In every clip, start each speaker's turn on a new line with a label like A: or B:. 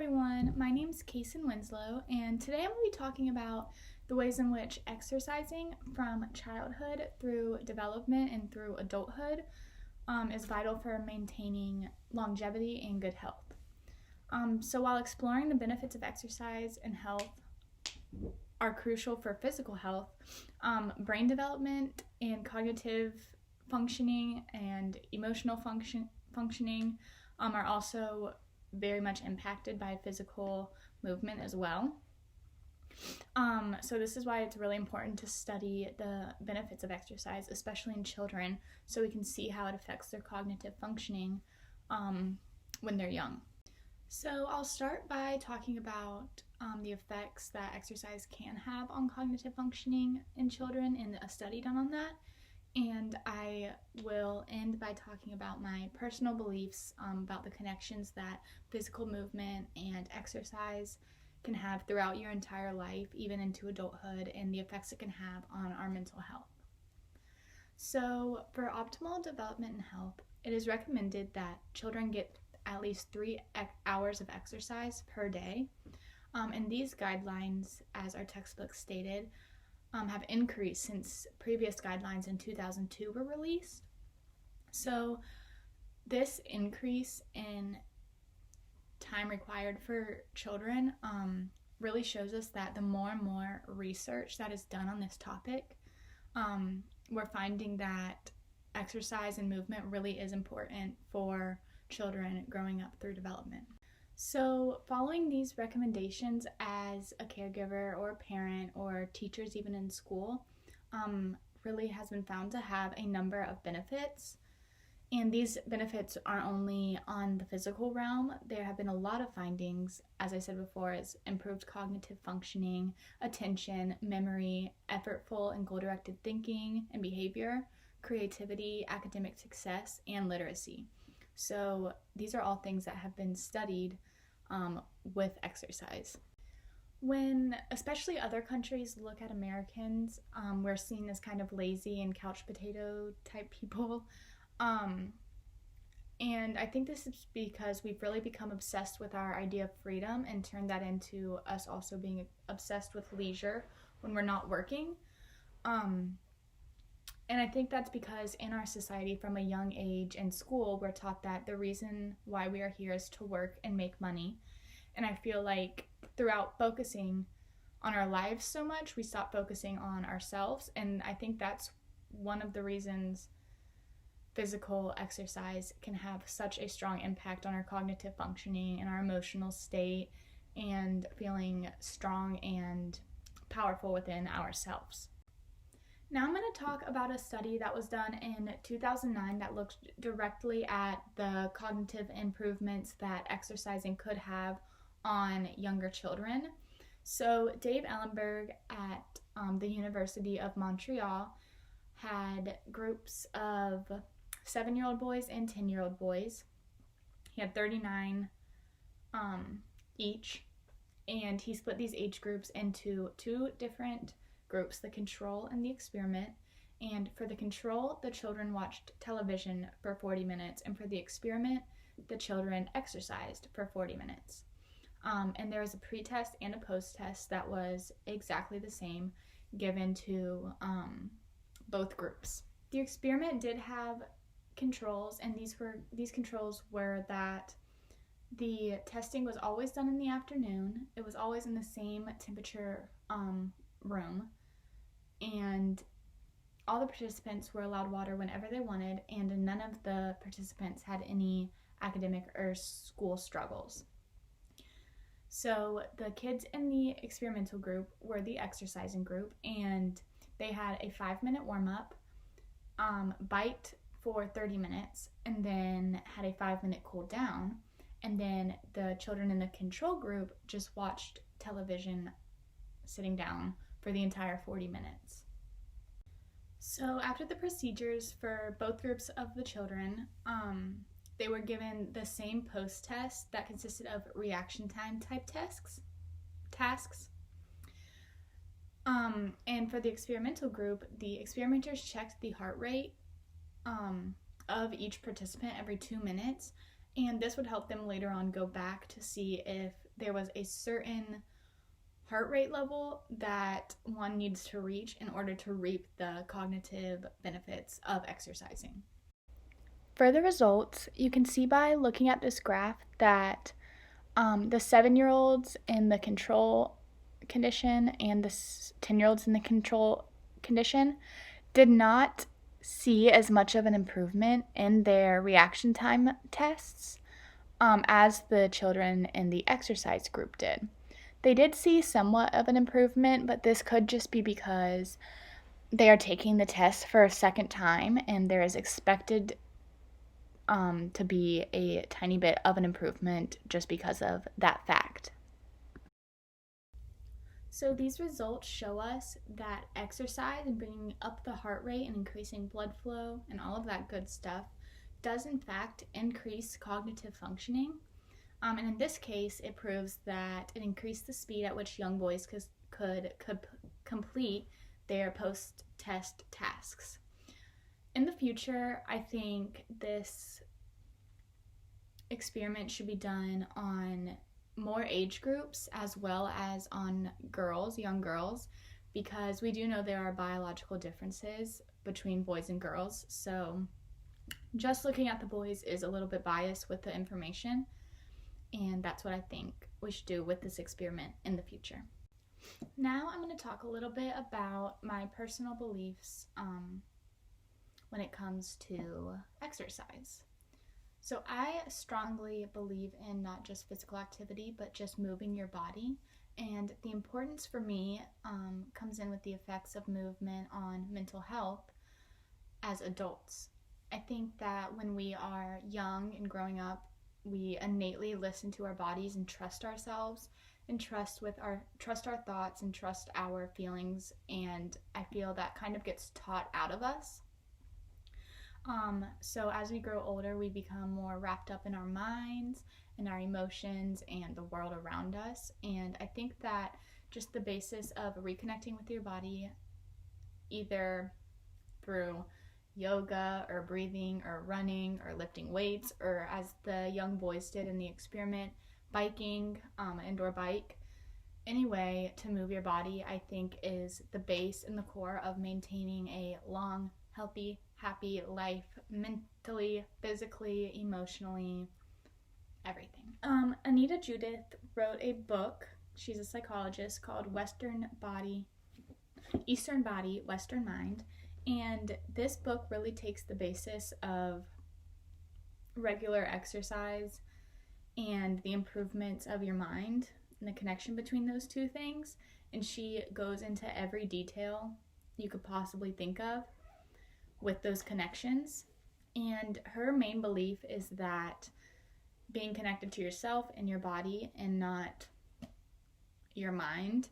A: everyone, my name is Caison Winslow, and today I'm going to be talking about the ways in which exercising from childhood through development and through adulthood is vital for maintaining longevity and good health. So while exploring the benefits of exercise and health are crucial for physical health, brain development and cognitive functioning and emotional functioning are also very much impacted by physical movement as well. So this is why it's really important to study the benefits of exercise, especially in children, so we can see how it affects their cognitive functioning when they're young. So I'll start by talking about the effects that exercise can have on cognitive functioning in children and a study done on that. And I will end by talking about my personal beliefs about the connections that physical movement and exercise can have throughout your entire life, even into adulthood, and the effects it can have on our mental health. So for optimal development and health, it is recommended that children get at least 3 hours of exercise per day. And these guidelines, as our textbook stated, have increased since previous guidelines in 2002 were released. So this increase in time required for children really shows us that the more and more research that is done on this topic, we're finding that exercise and movement really is important for children growing up through development. So following these recommendations as a caregiver or a parent or teachers even in school really has been found to have a number of benefits. And these benefits aren't only on the physical realm. There have been a lot of findings, as I said before, as improved cognitive functioning, attention, memory, effortful and goal-directed thinking and behavior, creativity, academic success, and literacy. So these are all things that have been studied with exercise. When especially other countries look at Americans, we're seen as kind of lazy and couch potato type people. And I think this is because we've really become obsessed with our idea of freedom and turned that into us also being obsessed with leisure when we're not working. And I think that's because in our society from a young age in school, we're taught that the reason why we are here is to work and make money. And I feel like throughout focusing on our lives so much, we stop focusing on ourselves. And I think that's one of the reasons physical exercise can have such a strong impact on our cognitive functioning and our emotional state and feeling strong and powerful within ourselves. Now I'm going to talk about a study that was done in 2009 that looked directly at the cognitive improvements that exercising could have on younger children. So Dave Ellenberg at the University of Montreal had groups of 7-year-old boys and 10-year-old boys. He had 39 each, and he split these age groups into 2 different groups, the control and the experiment. And for the control, the children watched television for 40 minutes, and for the experiment, the children exercised for 40 minutes. And there was a pre-test and a post-test that was exactly the same given to both groups. The experiment did have controls, and these controls were that the testing was always done in the afternoon. It was always in the same temperature room, and all the participants were allowed water whenever they wanted, and none of the participants had any academic or school struggles. So the kids in the experimental group were the exercising group, and they had a 5-minute warm-up, bike for 30 minutes, and then had a 5-minute cool down. And then the children in the control group just watched television sitting down for the entire 40 minutes. So after the procedures for both groups of the children, they were given the same post-test that consisted of reaction time type tasks. And for the experimental group, the experimenters checked the heart rate of each participant every 2 minutes, and this would help them later on go back to see if there was a certain heart rate level that one needs to reach in order to reap the cognitive benefits of exercising. For the results, you can see by looking at this graph that the 7-year-olds in the control condition and the 10-year-olds in the control condition did not see as much of an improvement in their reaction time tests as the children in the exercise group did. They did see somewhat of an improvement, but this could just be because they are taking the test for a second time and there is expected to be a tiny bit of an improvement just because of that fact. So these results show us that exercise and bringing up the heart rate and increasing blood flow and all of that good stuff does in fact increase cognitive functioning. And in this case, it proves that it increased the speed at which young boys could complete their post-test tasks. In the future, I think this experiment should be done on more age groups as well as on young girls, because we do know there are biological differences between boys and girls. So just looking at the boys is a little bit biased with the information, and that's what I think we should do with this experiment in the future. Now I'm going to talk a little bit about my personal beliefs when it comes to exercise. So I strongly believe in not just physical activity, but just moving your body. And the importance for me comes in with the effects of movement on mental health as adults. I think that when we are young and growing up, we innately listen to our bodies and trust ourselves and trust our thoughts and trust our feelings. And I feel that kind of gets taught out of us. So as we grow older, we become more wrapped up in our minds and our emotions and the world around us. And I think that just the basis of reconnecting with your body, either through yoga or breathing or running or lifting weights, or as the young boys did in the experiment, biking, indoor bike, any way to move your body, I think is the base and the core of maintaining a long, healthy, happy life, mentally, physically, emotionally, everything. Anita Judith wrote a book, she's a psychologist, called Eastern Body, Western Mind, and this book really takes the basis of regular exercise and the improvements of your mind and the connection between those two things, and she goes into every detail you could possibly think of with those connections. And her main belief is that being connected to yourself and your body and not your mind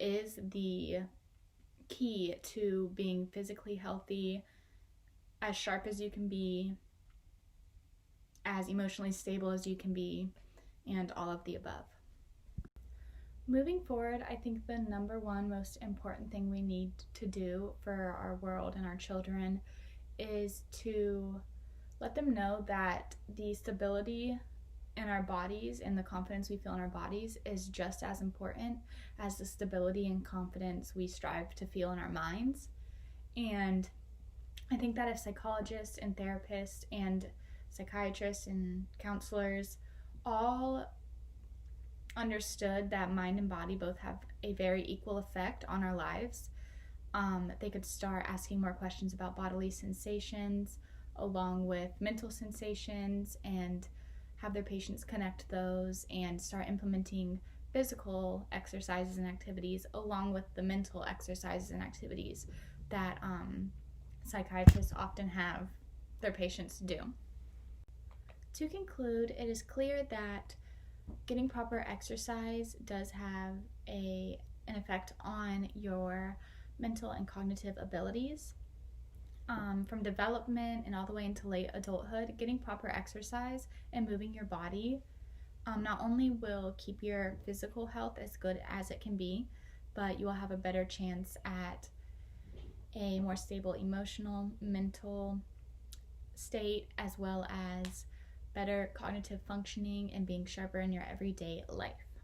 A: is the key to being physically healthy, as sharp as you can be, as emotionally stable as you can be, and all of the above. Moving forward, I think the number one most important thing we need to do for our world and our children is to let them know that the stability in our bodies and the confidence we feel in our bodies is just as important as the stability and confidence we strive to feel in our minds. And I think that if psychologists and therapists and psychiatrists and counselors all understood that mind and body both have a very equal effect on our lives, they could start asking more questions about bodily sensations along with mental sensations and have their patients connect those and start implementing physical exercises and activities along with the mental exercises and activities that psychiatrists often have their patients do. To conclude, it is clear that getting proper exercise does have an effect on your mental and cognitive abilities. From development and all the way into late adulthood, getting proper exercise and moving your body not only will keep your physical health as good as it can be, but you will have a better chance at a more stable emotional, mental state, as well as better cognitive functioning and being sharper in your everyday life.